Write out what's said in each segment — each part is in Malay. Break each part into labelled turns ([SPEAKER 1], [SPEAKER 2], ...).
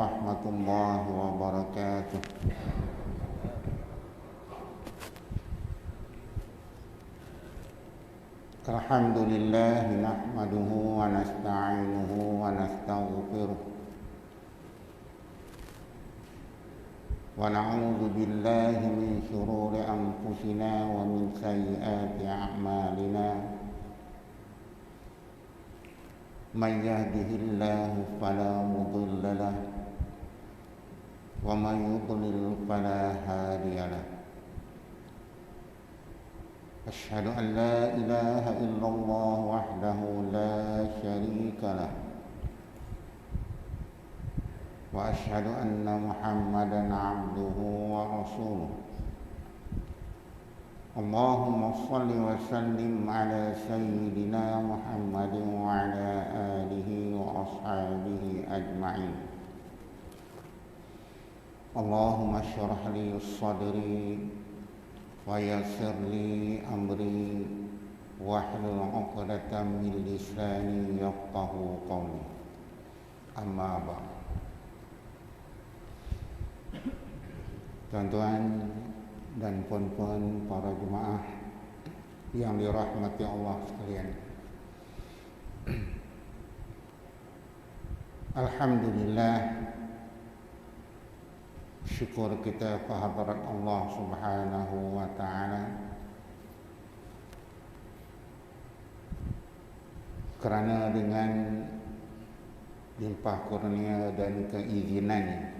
[SPEAKER 1] ورحمة الله وبركاته. الحمد لله نحمده ونستعينه ونستغفره ونعوذ بالله من شرور أنفسنا ومن سيئات أعمالنا. من يهده الله فلا مضل له ومن يضلل فلا هادي له. أشهد أن لا إله إلا الله وحده لا شريك له وأشهد أن محمدا عبده ورسوله. اللهم صل وسلم على سيدنا محمد وعلى آله وأصحابه أجمعين. اللهم اشرح لي صدري ويسر لي أمري واحلل عقدة من لساني يفقه قولي. أما بعد. Tuan-tuan dan puan-puan para jemaah yang dirahmati Allah sekalian, alhamdulillah, syukur kita kehadrat Allah Subhanahu wa taala kerana dengan limpah kurnia dan keizinannya,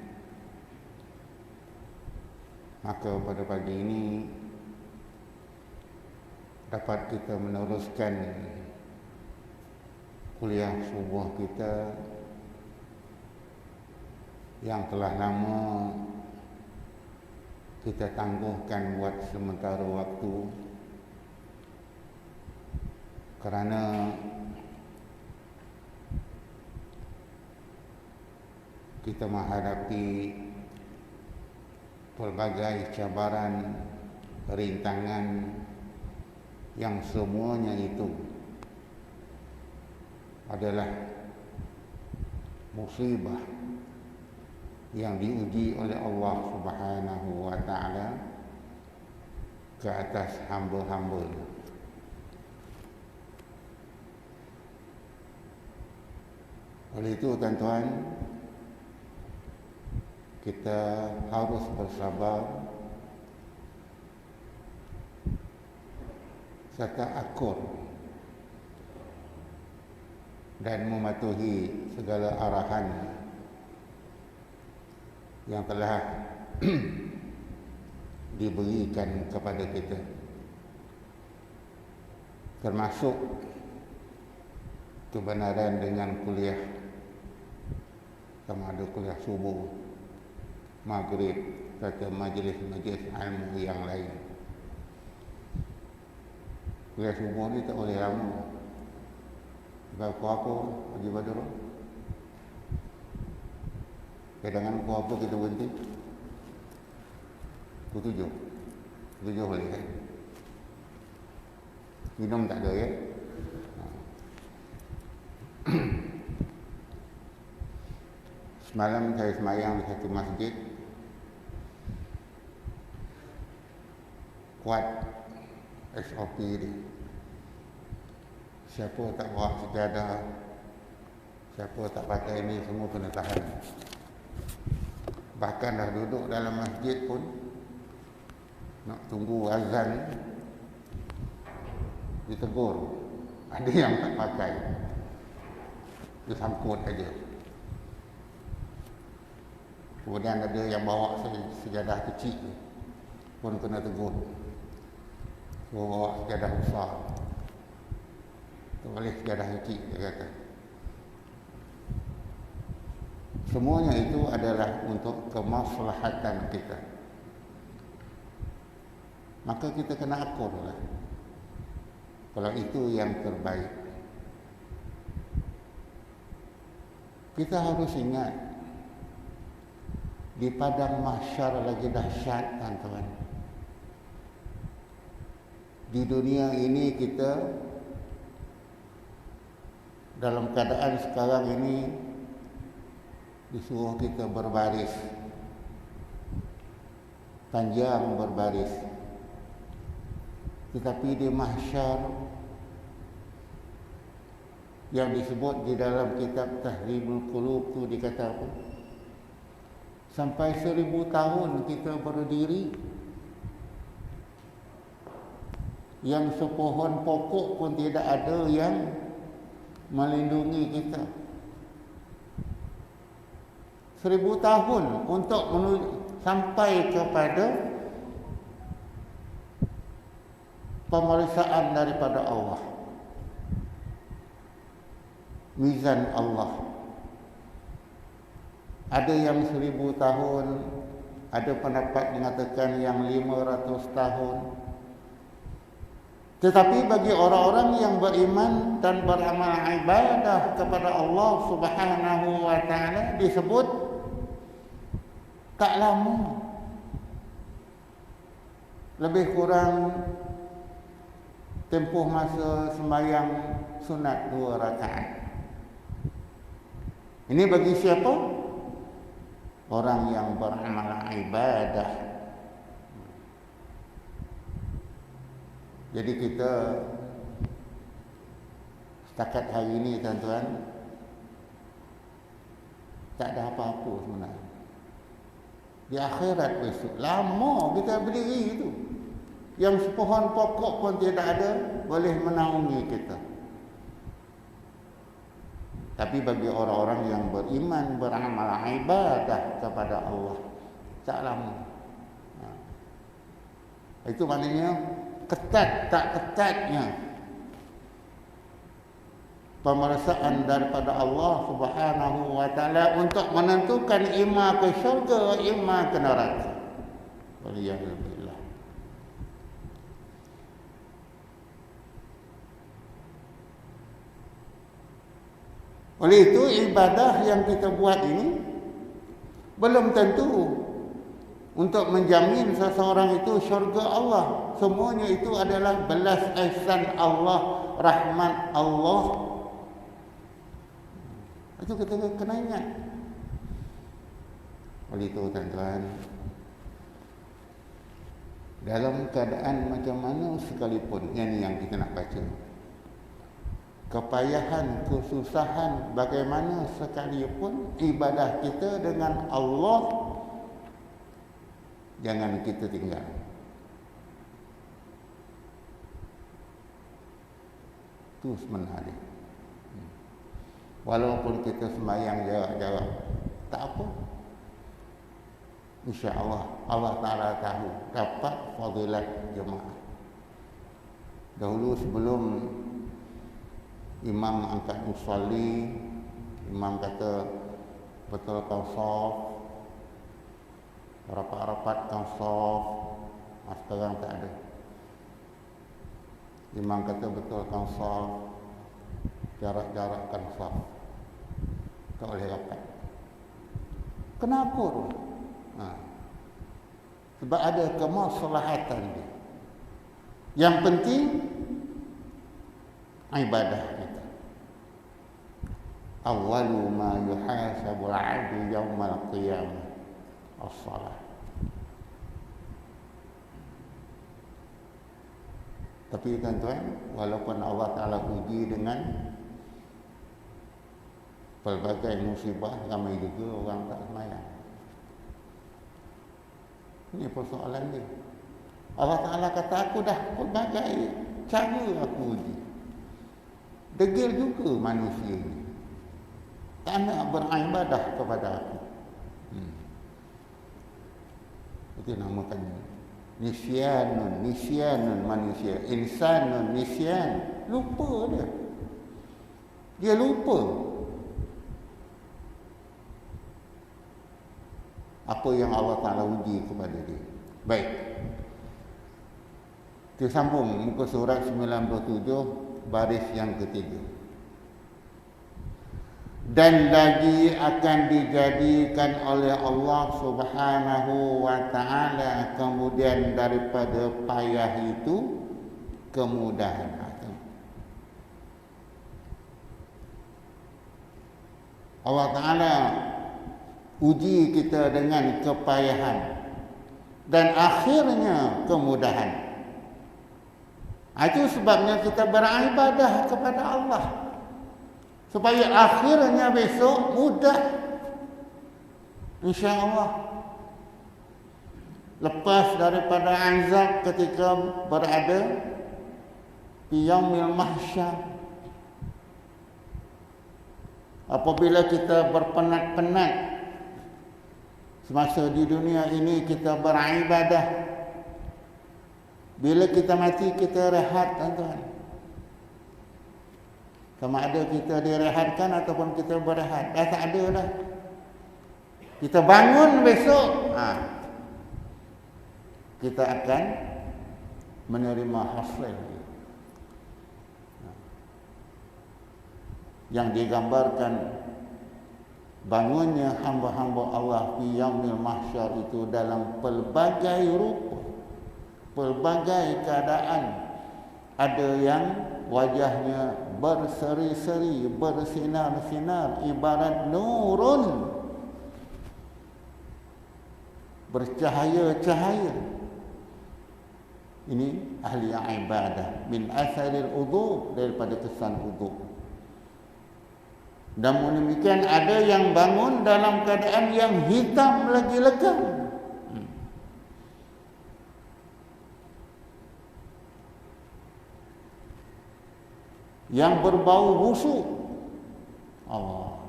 [SPEAKER 1] maka pada pagi ini dapat kita meneruskan kuliah subuh kita yang telah lama kita tangguhkan buat sementara waktu kerana kita menghadapi pelbagai cabaran, rintangan yang semuanya itu adalah musibah yang diuji oleh Allah Subhanahu wa taala ke atas hamba-hambanya. Oleh itu, tuan-tuan, kita harus bersabar serta akur dan mematuhi segala arahan yang telah diberikan kepada kita, termasuk kebenaran dengan kuliah, sama ada kuliah subuh, maghrib, serta majlis-majlis ilmu yang lain. Kuliah subuh ni tak boleh lama. Sebab apa Haji Badrul? Kadang-kadang apa kita berhenti? Pukul 7 boleh kan? Minum tak ada ya? Semalam saya semayang di satu masjid, kuat SOP dia. Siapa tak bawa sejadah, siapa tak pakai ini, semua kena tahan. Bahkan dah duduk dalam masjid pun nak tunggu azan, ditegur. Ada yang tak pakai, disangkut aja. Kemudian ada yang bawa sejadah kecil pun kena tegur. Bawa sejadah besar, tak boleh sejadah kecil, dia kata. Semuanya itu adalah untuk kemaslahatan kita. Maka kita kena akurlah. Kalau itu yang terbaik. Kita harus ingat, di padang mahsyar lagi dahsyat, tuan-tuan. Di dunia ini kita dalam keadaan sekarang ini disuruh kita berbaris, panjang berbaris. Tetapi di mahsyar yang disebut di dalam kitab Tahrimul Qulub tu dikata apa? Sampai 1000 tahun kita berdiri, yang sepohon pokok pun tidak ada yang melindungi kita. 1000 tahun untuk sampai kepada pemeriksaan daripada Allah, mizan Allah. Ada yang 1000 tahun, ada pendapat mengatakan yang 500 tahun. Tetapi bagi orang-orang yang beriman dan beramal ibadah kepada Allah Subhanahu wa taala disebut tak lama. Lebih kurang tempoh masa sembahyang sunat 2 rakaat. Ini bagi siapa? Orang yang beramal ibadah. Jadi kita setakat hari ini tuan-tuan tak ada apa-apa sebenarnya. Di akhirat besok lama kita berdiri itu, yang sepohon pokok pun tidak ada boleh menaungi kita. Tapi bagi orang-orang yang beriman, beramal ibadah kepada Allah, tak lama. Itu maknanya ketat tak ketatnya pemeriksaan daripada Allah Subhanahu wa taala untuk menentukan ima ke syurga, ima ke neraka. Waliyahillah. Oleh itu ibadah yang kita buat ini belum tentu untuk menjamin seseorang itu syurga Allah. Semuanya itu adalah belas ihsan Allah, rahmat Allah. Itu kita kena ingat. Oleh itu tuan-tuan, dalam keadaan macam mana sekalipun, yang kita nak baca, kepayahan, kesusahan bagaimana sekalipun, ibadah kita dengan Allah jangan kita tinggal. Itu sebenarnya. Walaupun kita sembahyang jarak-jarak, tak apa. InsyaAllah Allah Ta'ala tahu dapat fadilat jemaah. Dahulu sebelum imam angkat musalli, imam kata betulkan shaf, rapat-rapatkan shaf. Sekarang tak ada. Imam kata betulkan shaf, jarak-jarakkan shaf, tak boleh rapat. Kenapa tu? Sebab ada kemaslahatan dia. Yang penting ibadah kita. Awwalu ma yuhasabu al-'abdu yawmal qiyamah as-salah. Tapi tuan-tuan, walaupun Allah Ta'ala uji dengan pelbagai musibah, ramai juga orang tak sembahyang. Ini persoalan dia. Allah Ta'ala kata, aku dah pelbagai cara aku uji. Degil juga manusia ini, tak nak beribadah kepada aku. Itu namakan nisyanun manusia. Insanun nisyan. Lupa dia. Dia lupa apa yang Allah Ta'ala uji kepada dia. Baik, kita sambung muka surat 97 baris yang ketiga. Dan lagi akan dijadikan oleh Allah Subhanahu wa Ta'ala kemudian daripada payah itu kemudahan. Allah Ta'ala uji kita dengan kepayahan dan akhirnya kemudahan. Itu sebabnya kita beribadah kepada Allah, supaya akhirnya besok mudah, insya-Allah. Lepas daripada azab ketika berada di yaumil mahsyar, apabila kita berpenat-penat semasa di dunia ini kita beribadah, bila kita mati kita rehat, tuan-tuan. Sama ada kita direhatkan ataupun kita berehat, dah tak ada dah. Kita bangun besok, kita akan menerima hasil yang digambarkan bangunnya hamba-hamba Allah di yaumil mahsyar itu dalam pelbagai rupa, pelbagai keadaan. Ada yang wajahnya berseri-seri, bersinar-sinar ibarat nurun, bercahaya-cahaya. Ini ahli ibadah min asaril wudu, daripada kesan wudu. Dan demikian ada yang bangun dalam keadaan yang hitam lagi legam. Yang berbau busuk. Allah,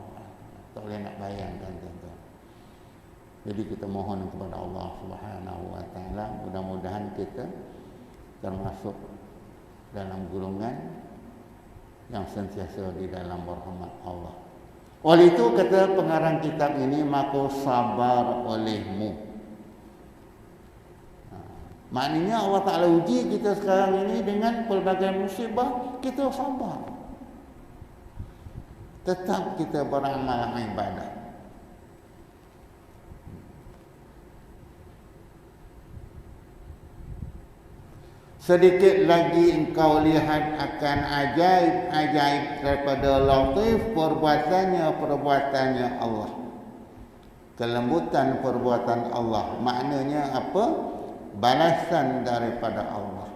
[SPEAKER 1] tak boleh nak bayangkan, tuan-tuan. Jadi kita mohon kepada Allah Subhanahu wa taala, mudah-mudahan kita termasuk dalam golongan yang sentiasa di dalam rahmat Allah. Oleh itu kata pengarang kitab ini, maka sabar olehmu. Maknanya Allah Ta'ala uji kita sekarang ini dengan pelbagai musibah, kita sabar. Tetap kita beramal ibadah. Sedikit lagi engkau lihat akan ajaib-ajaib daripada latif perbuatannya Allah. Kelembutan perbuatan Allah. Maknanya apa? Balasan daripada Allah.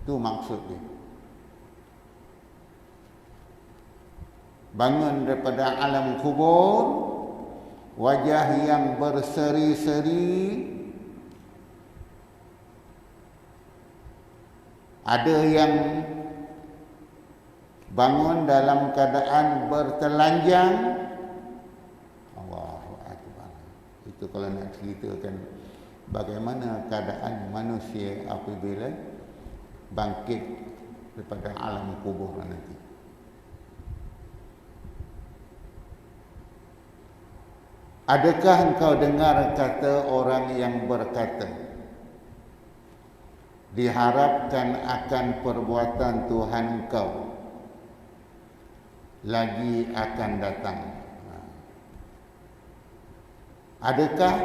[SPEAKER 1] Itu maksudnya. Bangun daripada alam kubur, wajah yang berseri-seri. Ada yang bangun dalam keadaan bertelanjang. Allahu Akbar. Itu kalau nak ceritakan bagaimana keadaan manusia apabila bangkit daripada alam kubur nanti. Adakah engkau dengar kata orang yang berkata, diharapkan akan perbuatan Tuhan engkau lagi akan datang? Adakah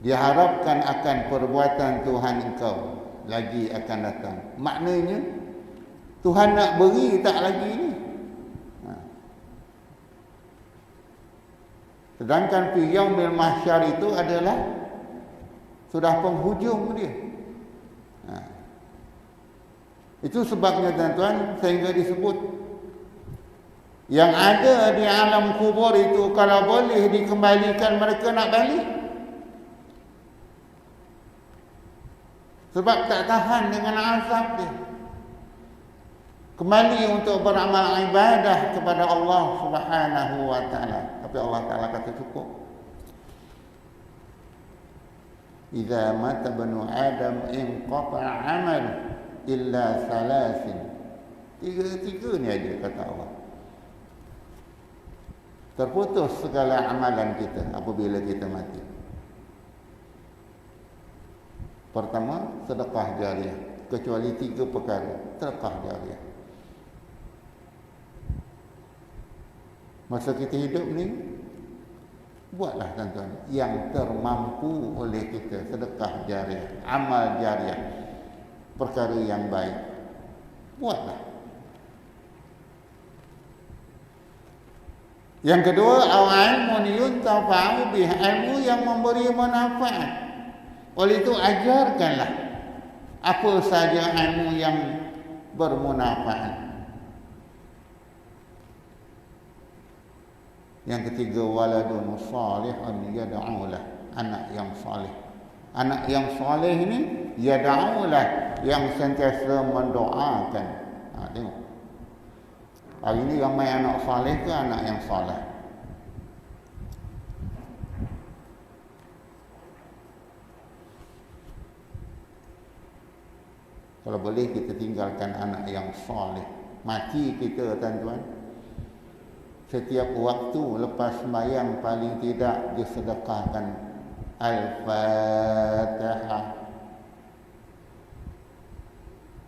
[SPEAKER 1] diharapkan akan perbuatan Tuhan engkau lagi akan datang? Maknanya Tuhan nak beri tak lagi ni? Sedangkan fi yaumil mahsyar itu adalah sudah penghujung dia. Itu sebabnya tuan-tuan sehingga disebut yang ada di alam kubur itu kalau boleh dikembalikan, mereka nak balik. Sebab tak tahan dengan azab dia. Kembali untuk beramal ibadah kepada Allah Subhanahu wa taala. Tapi Allah Taala kata cukup. Idza mata banu Adam inqata'a 'amal illa salasin. Tiga ni aja kata Allah. Terputus segala amalan kita apabila kita mati. Pertama, sedekah jariah. Kecuali 3 perkara, sedekah jariah. Masa kita hidup ni, buatlah tuan-tuan yang termampu oleh kita, sedekah jariah, amal jariah, perkara yang baik. Buatlah. Yang kedua, ilmu yuntafa'u bih, ilmu yang memberi manfaat. Oleh itu ajarkanlah apa saja ilmu yang bermanfaat. Yang ketiga, waladun salihun yad'u lah, anak yang saleh. Anak yang saleh ini yad'u lah, yang sentiasa mendoakan. Tengok. Hari ini ramai anak saleh ke anak yang saleh? Kalau boleh kita tinggalkan anak yang saleh. Mati kita, tuan-tuan. Setiap waktu lepas sembahyang paling tidak disedekahkan Al-Fatihah.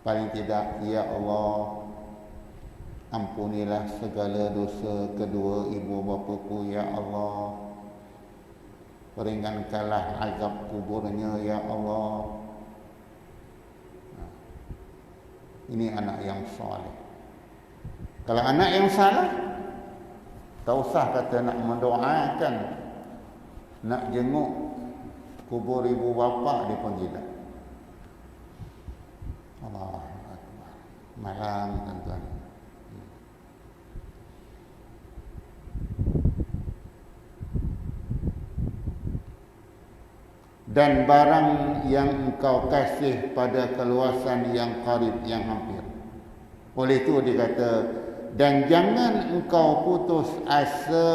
[SPEAKER 1] Paling tidak, ya Allah, ampunilah segala dosa kedua ibu bapaku, ya Allah. Ringankanlah azab kuburnya, ya Allah. Ini anak yang saleh. Kalau anak yang salah, tak usah kata nak mendoakan, nak jenguk kubur ibu bapa, dia pun tidak. Allahu Akbar. Malam, tuan-tuan. Dan barang yang engkau kasih pada keluasan yang qarib, yang hampir. Oleh itu dia kata, dan jangan engkau putus asa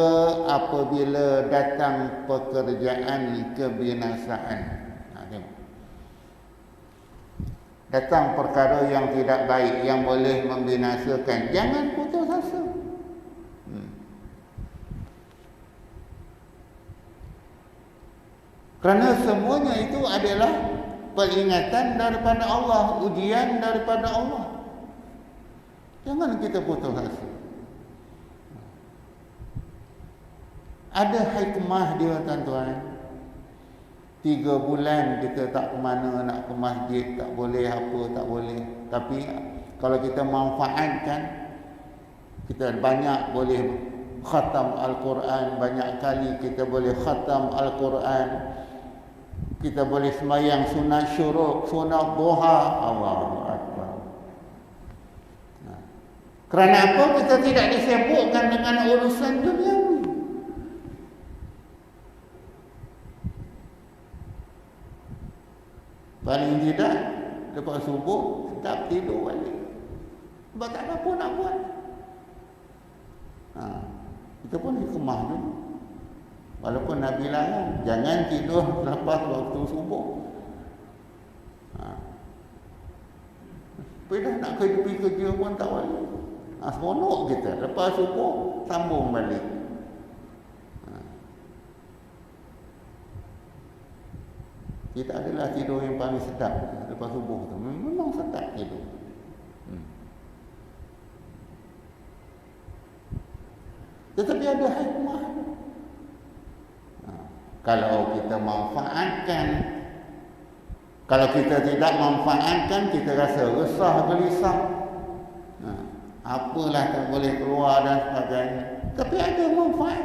[SPEAKER 1] apabila datang pekerjaan kebinasaan. Tengok. Datang perkara yang tidak baik, yang boleh membinasakan, jangan putus asa. Kerana semuanya itu adalah peringatan daripada Allah, ujian daripada Allah. Jangan kita putus asa. Ada hikmah dia, tuan-tuan. 3 bulan kita tak ke mana, nak ke masjid, tak boleh apa, tak boleh. Tapi kalau kita manfaatkan, kita banyak boleh khatam Al-Quran, banyak kali kita boleh khatam Al-Quran. Kita boleh sembahyang sunat syuruk, sunat duha. Allahu Akbar. Kerana apa? Kita tidak disibukkan dengan urusan duniawi. Paling tidak, lepas subuh, tetap tidur balik. Sebab tak ada apa nak buat. Kita pun hikmah dulu. Walaupun Nabi larang, jangan tidur lepas waktu subuh. Bila nak pergi kerja pun tak boleh. Seronok kita, lepas subuh sambung balik. Kita adalah tidur yang paling sedap lepas subuh tu. Memang sedap tidur. Tetapi ada hikmah. Kalau kita manfaatkan, kalau kita tidak manfaatkan, kita rasa resah, gelisah. Apalah tak boleh keluar dan sebagainya. Tapi ada manfaat.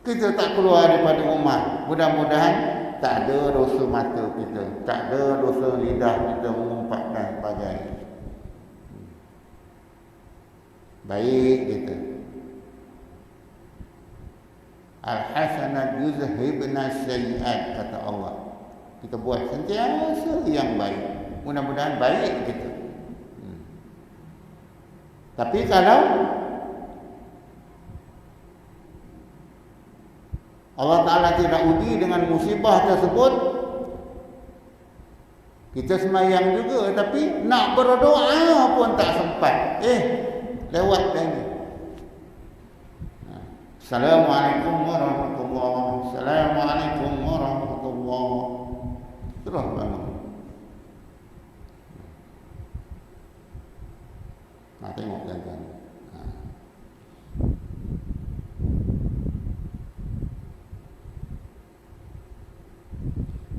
[SPEAKER 1] Kita tak keluar daripada rumah. Mudah-mudahan tak ada dosa mata kita, tak ada dosa lidah kita mengumpat dan sebagainya. Baik kita. Al-hasanat yuzhibna sayyi'at, kata Allah. Kita buat sentiasa yang baik. Mudah-mudahan baik kita. Tapi kalau Allah Ta'ala tidak uji dengan musibah tersebut, kita sembahyang juga, tapi nak berdoa pun tak sempat. Lewat lagi. Assalamualaikum warahmatullahi wabarakatuh. Assalamualaikum warahmatullahi wabarakatuh. Terus bangun. Tengok tuan-tuan.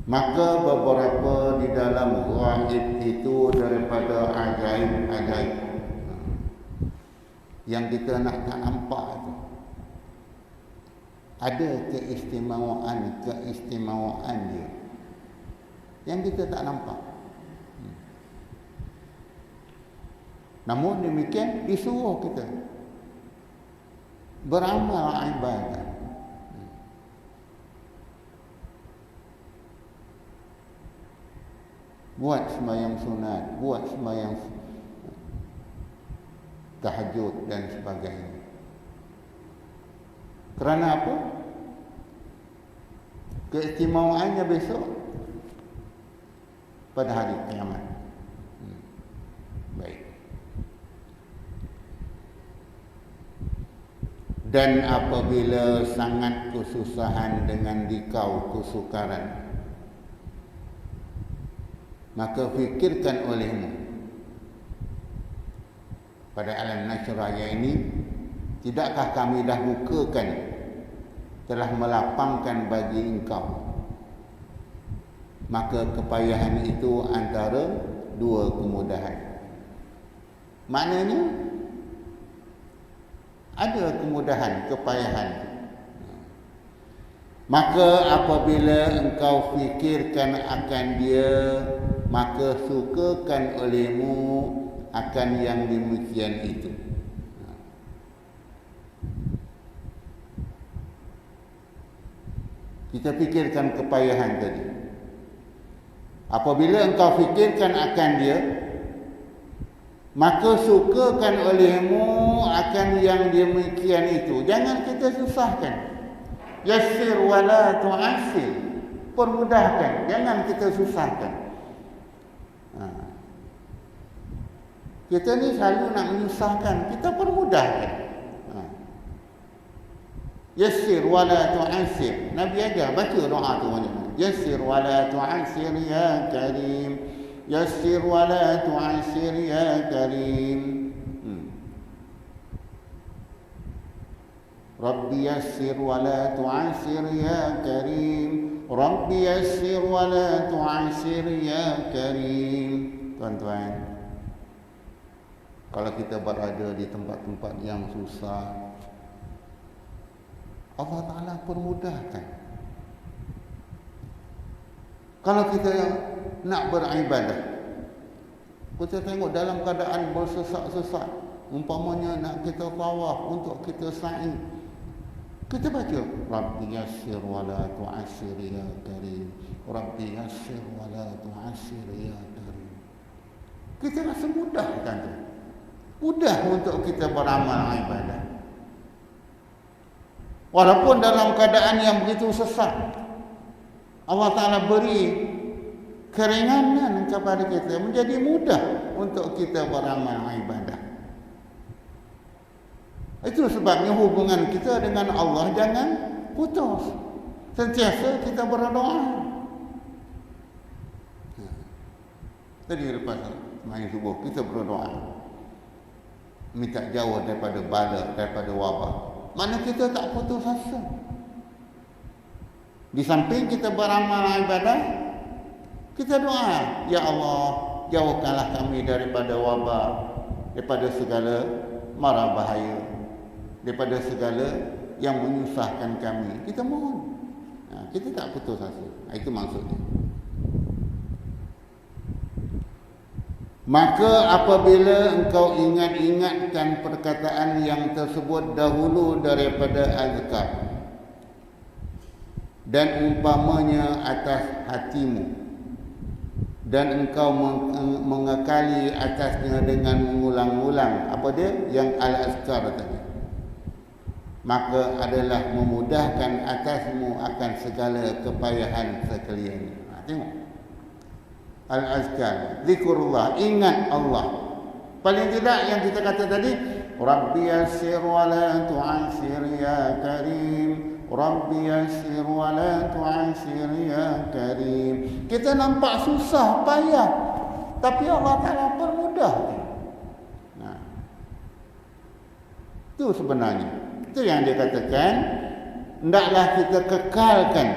[SPEAKER 1] Maka beberapa di dalam ghaib itu daripada ajaib-ajaib yang kita nak nampak itu. ada keistimewaan dia yang kita tak nampak. Namun demikian disuruh kita beramal ibadah. Buat sembahyang sunat, buat sembahyang tahajud dan sebagainya. Kerana apa? Keistimewaannya besok pada hari kiamat. Baik. Dan apabila sangat kesusahan dengan dikau kesukaran, maka fikirkan olehmu pada alam nasraya ini, tidakkah kami dah bukakan, telah melapangkan bagi engkau, maka kepayahan itu antara dua kemudahan. Maknanya ada kemudahan, kepayahan. Maka apabila engkau fikirkan akan dia, maka sukakan olehmu akan yang demikian itu. Kita fikirkan kepayahan tadi. Apabila engkau fikirkan akan dia, maka sukakan olehmu akan yang demikian itu. Jangan kita susahkan. Yassir wala tu'assir. Permudahkan, jangan kita susahkan. Kita ni selalu nak menyusahkan, kita permudahkan. Yassir wala tu'assir. Nabi ajar baca doa tu macam mana? Yassir wala tu'assir ya karim. Yassir wala tu'assir ya karim. Rabbi yassir wala tu'assir ya karim. Rabbi yassir wala tu'assir ya karim. Tuan-tuan, kalau kita berada di tempat-tempat yang susah, Allah Ta'ala permudahkan. Kalau kita nak beribadah, kita tengok dalam keadaan bersesak-sesak, umpamanya nak kita tawaf, untuk kita sa'i, kita baca Rabbi yassir wala tu'assir ya karim. Rabbi yassir wala tu'assir ya karim. Kita rasa mudah kan tu? Mudah untuk kita beramal ibadah. Walaupun dalam keadaan yang begitu sesak, Allah Ta'ala beri keringanan kepada kita, menjadi mudah untuk kita beramal ibadah. Itu sebabnya hubungan kita dengan Allah jangan putus. Sentiasa kita berdoa. Tadi lepas main subuh kita berdoa, minta jauh daripada bala, daripada wabak. Mana kita tak putus asa. Di samping kita beramal ibadah, kita doa, ya Allah, jauhkanlah kami daripada wabak, daripada segala mara bahaya, daripada segala yang menyusahkan kami. Kita mohon. Kita tak putus asa. Itu maksudnya. Maka apabila engkau ingat-ingatkan perkataan yang tersebut dahulu daripada azkar, dan umpamanya atas hatimu, dan engkau mengekali atasnya dengan mengulang-ulang apa dia yang al-azkar tadi, maka adalah memudahkan atasmu akan segala kepayahan sekalian. Tengok, al-azkar, zikrullah, ingat Allah. Paling tidak yang kita kata tadi, Rabbi yassir wa la tu'assir ya karim. Rabbi yassir wa la tu'assir ya karim. Kita nampak susah, payah, tapi Allah Ta'ala permudah. Itu sebenarnya. Itu yang dia katakan, hendaklah kita kekalkan.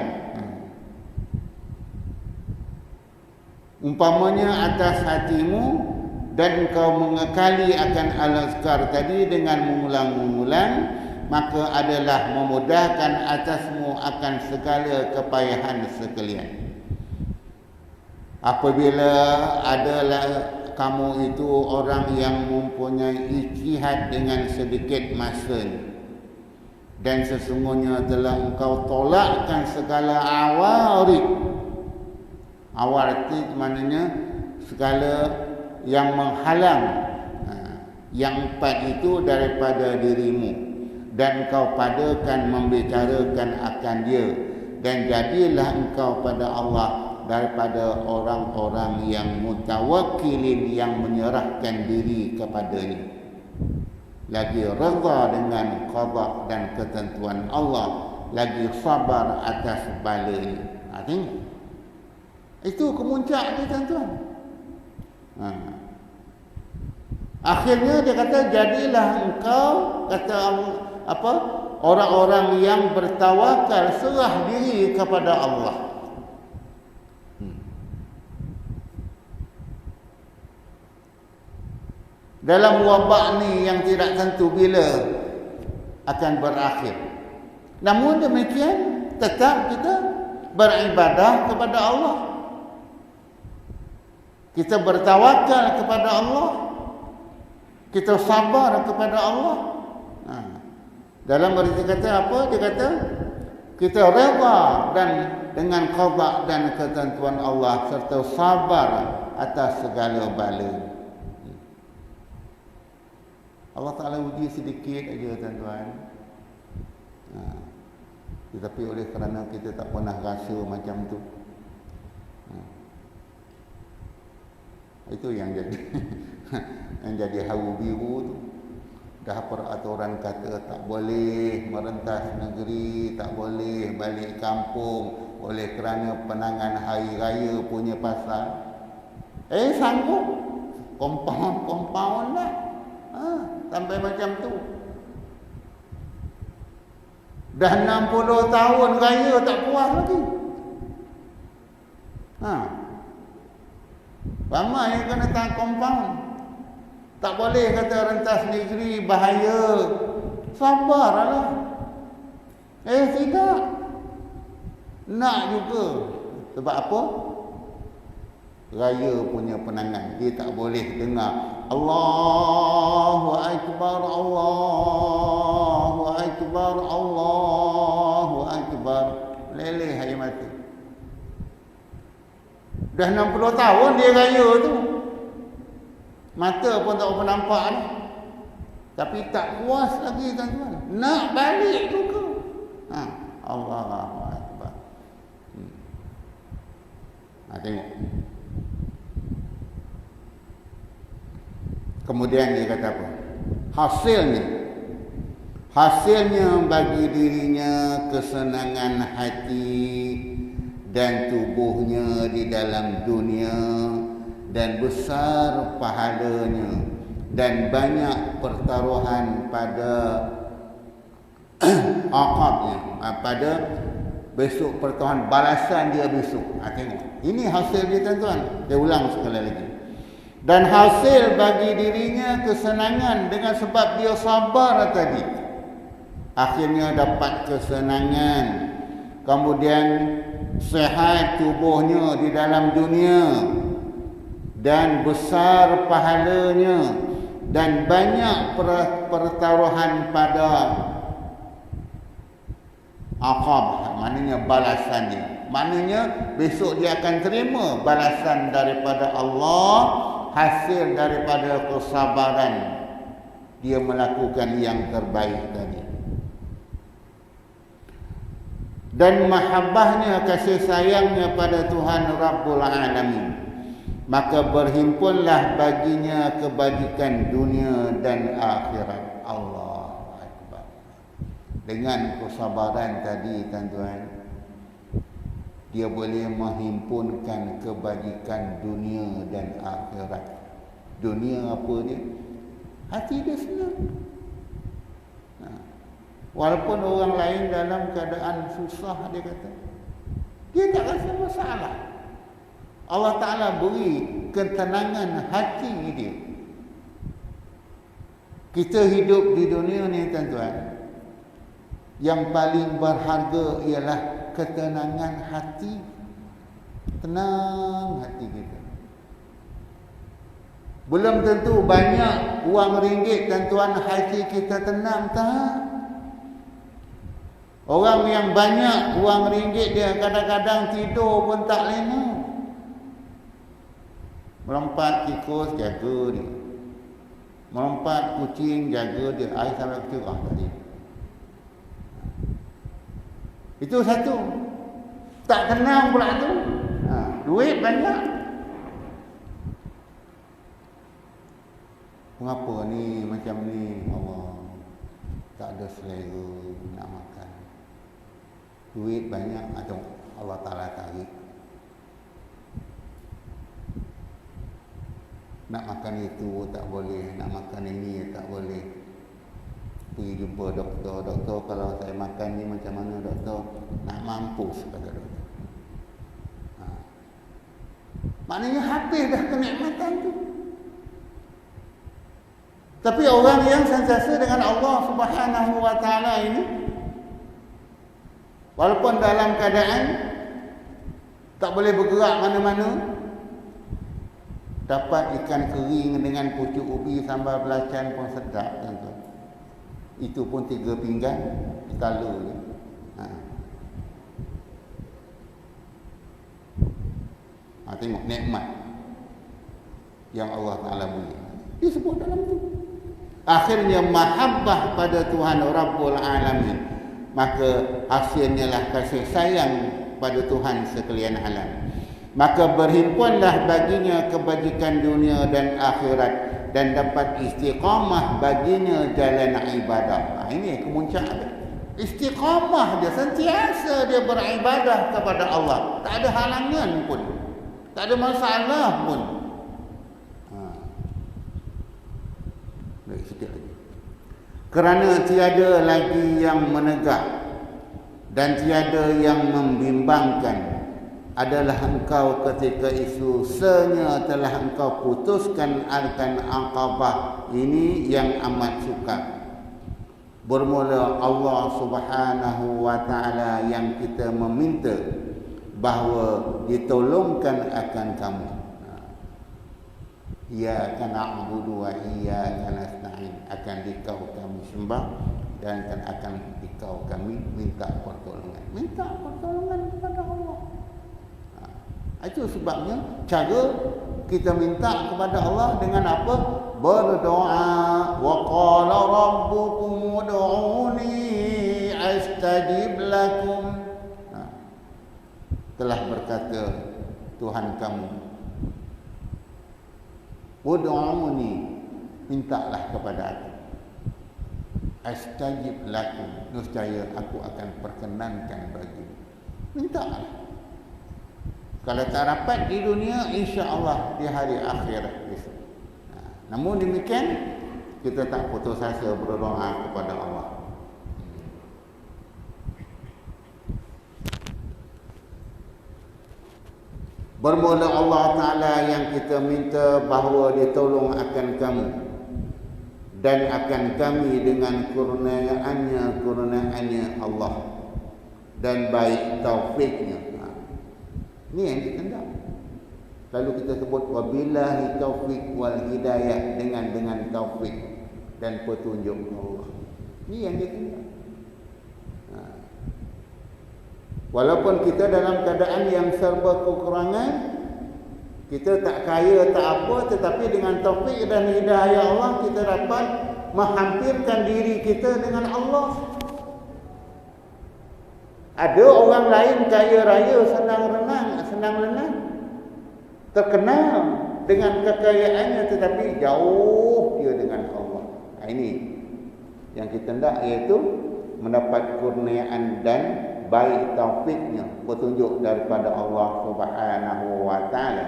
[SPEAKER 1] Umpamanya atas hatimu, dan engkau mengekali akan al-azkar tadi dengan mengulang-mengulang, maka adalah memudahkan atasmu akan segala kepayahan sekalian. Apabila adalah kamu itu orang yang mempunyai ijtihad dengan sedikit masa, dan sesungguhnya telah engkau tolakkan segala awarid. Awarid itu maknanya segala yang menghalang yang empat itu daripada dirimu, dan engkau padakan membicarakan akan dia, dan jadilah engkau pada Allah daripada orang-orang yang mutawakkilin, yang menyerahkan diri kepadanya. Lagi redha dengan qada dan ketentuan Allah, lagi sabar atas balanya. Tengok, itu kemuncak dia, tuan-tuan. Akhirnya dia kata, jadilah engkau, kata apa, orang-orang yang bertawakal, serah diri kepada Allah. Dalam wabak ni yang tidak tentu bila akan berakhir. Namun demikian, tetap kita beribadah kepada Allah. Kita bertawakal kepada Allah. Kita sabar kepada Allah. Dalam arti kata apa? Dia kata kita redha dan dengan qada dan ketentuan Allah, serta sabar atas segala bala. Allah Ta'ala uji sedikit aja, tuan-tuan. Tetapi oleh kerana kita tak pernah rasa macam tu, itu yang jadi yang jadi hawu biru tu. Dah peraturan kata tak boleh merentas negeri, tak boleh balik kampung oleh kerana penangan hari raya punya pasal. Sanggup compound lah. Sampai macam tu. Dah 60 tahun raya tak puas lagi. Ramai yang kena tahan compound. Tak boleh kata rentas negeri, bahaya. Sabarlah. Tidak. Nak juga. Sebab apa? Raya punya penangan. Dia tak boleh dengar Allahu Akbar, Allahu Akbar, Allahu Akbar. Leleh hari mati. Dah 60 tahun dia raya tu. Mata pun tak apa nampak ni. Tapi tak puas lagi, tuan-tuan. Nak balik juga. Allahu Akbar. Tengok. Kemudian dia kata apa? Hasilnya bagi dirinya kesenangan hati dan tubuhnya di dalam dunia, dan besar pahalanya, dan banyak pertaruhan pada aqabnya, pada besok pertaruhan balasan dia besok. Tengok. Ini hasil dia, tuan-tuan. Dia ulang sekali lagi. Dan hasil bagi dirinya kesenangan dengan sebab dia sabar tadi. Akhirnya dapat kesenangan. Kemudian sehat tubuhnya di dalam dunia, dan besar pahalanya, dan banyak pertaruhan pada aqab, maknanya balasannya. Maknanya besok dia akan terima balasan daripada Allah, hasil daripada kesabaran dia melakukan yang terbaik tadi. Dan mahabbahnya, kasih sayangnya pada Tuhan Rabbul Alamin, maka berhimpunlah baginya kebajikan dunia dan akhirat. Allahu Akbar. Dengan kesabaran tadi, tuan-tuan, dia boleh menghimpunkan kebajikan dunia dan akhirat. Dunia apa dia? Hati dia senang. Walaupun orang lain dalam keadaan susah, dia kata, dia tak rasa masalah. Allah Ta'ala beri ketenangan hati dia. Kita hidup di dunia ni, tuan-tuan, Yang paling berharga ialah ketenangan hati. Tenang hati kita. Belum tentu banyak wang ringgit dan tuan hati kita tenang, tak? Orang yang banyak wang ringgit dia kadang-kadang tidur pun tak lena. Melompat tikus jaga dia. Melompat kucing jaga dia. Air sampai kecil tadi. Itu satu. Tak tenang pula tu. Duit banyak. Mengapa ni macam ni? Allah, tak ada selera nak makan. Duit banyak atau Allah Ta'ala tarik. Nak makan itu tak boleh, nak makan ini tak boleh. Pergi jumpa doktor. Doktor, kalau saya makan ni macam mana doktor? Nak mampus, kata doktor. Maknanya habis dah kenikmatan tu. Tapi orang yang sentiasa dengan Allah Subhanahu wa Ta'ala ini, walaupun dalam keadaan tak boleh bergerak mana-mana, dapat ikan kering dengan pucuk ubi sambal belacan pun sedap, tuan-tuan. Itu pun 3 pinggan sekala je. Tengok nikmat yang Allah Ta'ala beri. Disebut dalam tu. Akhirnya mahabbah pada Tuhan Rabbul Alamin. Maka hasilnya lah kasih sayang pada Tuhan sekalian alam. Maka berhimpunlah baginya kebajikan dunia dan akhirat, dan dapat istiqamah baginya jalan ibadah. Ini kemuncak dia. Istiqamah dia, sentiasa dia beribadah kepada Allah. Tak ada halangan pun. Tak ada masalah pun. Baik, sikit lagi. Kerana tiada lagi yang menegak dan tiada yang membimbangkan adalah engkau ketika isu senya telah engkau putuskan akan aqabah ini yang amat sukar. Bermula Allah Subhanahu wa Ta'ala yang kita meminta bahawa ditolongkan akan kamu. Iyyaka na'budu wa iyyaka nasta'in. Akan dikau kami sembah dan akan dikau kami minta pertolongan. Minta pertolongan kepada Allah. Itu sebabnya cara kita minta kepada Allah dengan apa? Berdoa. Wa qala rabbukum ud'uni astajib lakum. Telah berkata Tuhan kamu, ud'uni, mintalah kepada aku. Astajib lakum, nescaya aku akan perkenankan bagimu. Mintalah. Kalau tak dapat di dunia, insya-Allah di hari akhirat besok. Namun demikian, kita tak putus asa berdoa kepada Allah. Bermula Allah Ta'ala yang kita minta bahawa dia tolong akan kamu dan akan kami dengan kurniaannya Allah dan baik taufiknya. Ini yang dikehendak. Lalu kita sebut wabillahi taufik wal hidayah, dengan taufik dan petunjuk Allah. Ini yang dikehendak. Walaupun kita dalam keadaan yang serba kekurangan, kita tak kaya, tak apa, tetapi dengan taufik dan hidayah Allah kita dapat menghampirkan diri kita dengan Allah. Ada orang lain kaya raya, senang lenang, terkenal dengan kekayaannya, tetapi jauh dia dengan Allah. Ini yang kita hendak, iaitu mendapat kurniaan dan baik taufiknya, petunjuk daripada Allah Subhanahu wa Ta'ala.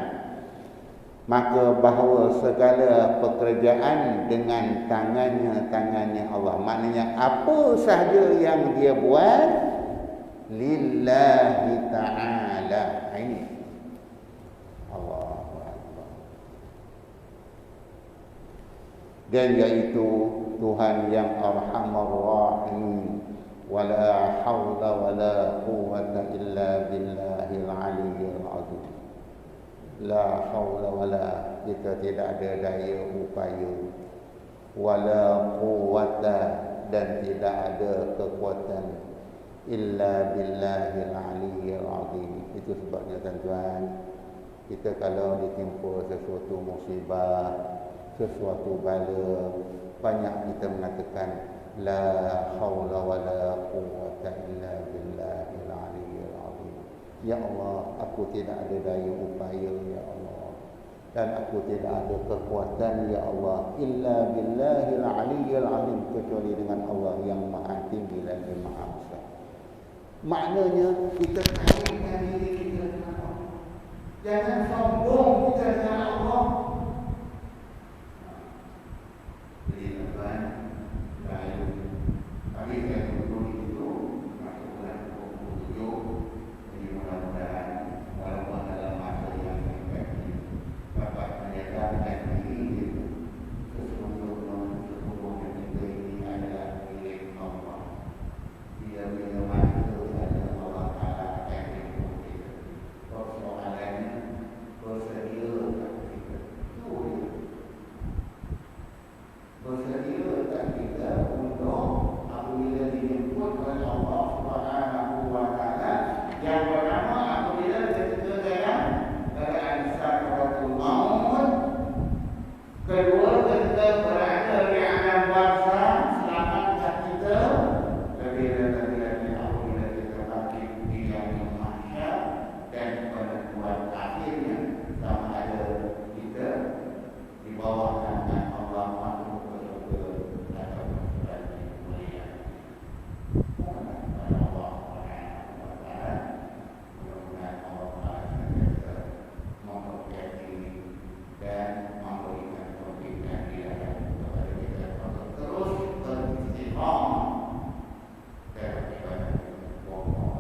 [SPEAKER 1] Maka bahawa segala pekerjaan dengan tangannya Allah. Maknanya apa sahaja yang dia buat lillahi ta'ala. Ini Allahu Akbar. Dan iaitu Tuhan yang Arhamar Rahim, wala haula wala quwwata illa billahil aliyyil azim. La haula wala, kita tidak ada daya upaya, wala quwwata, dan tidak ada kekuatan, illa billahil aliyyil azim. Itu sebabnya tuan-tuan, kita kalau ditimpa sesuatu musibah, sesuatu bala, banyak kita mengatakan la haula wala quwwata illa billahil aliyyil azim. Ya Allah, aku tidak ada daya upaya ya Allah, dan aku tidak ada kekuatan ya Allah, illa billahil aliyyil azim, kecuali dengan Allah yang maha tinggi lagi maha besar. Maknanya kita kawinkan diri kita dengan Allah. Jangan sombong kita dengan Allah. Jadi tuan, kami yang dulu itu masuk bulan 27. Jadi mudah-mudahan walaupun dalam masa yang singkat ini dapat menyadarkan diri sesungguhnya kita ini adalah milik Allah. Dia bila masuk ada Allah Ta'ala akan hidup kita. Persoalannya bersedia tak kita? Itu dia. Bersedia tak kita untuk apabila dijemput oleh Allah Subhanahu wa Ta'ala? Yang pertama, apabila kita dalam keadaan sakratul maut. Kedua, kita berada di alam barzah, selamatkan kita. Lebih lagi apabila kita bangkit di yaumul mahsyar, dan penentuan akhirnya sama ada kita di bawah naungan Allah masuk ke surga atau ke neraka mulia. Mohon kepada Allah Subhanahu wa Ta'ala, mudah-mudahan Allah Ta'ala senantiasa memberkati dan memberikan taufik dan hidayah kepada kita untuk terus beristiqamah dalam ibadah Allah.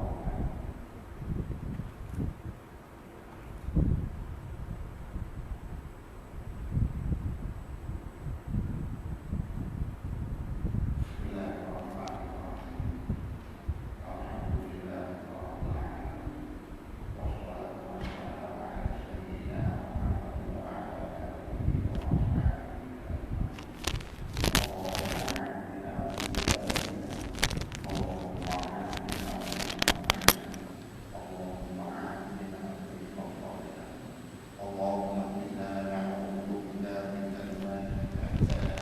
[SPEAKER 1] اللهم إنا نعوذ بالله من كلمات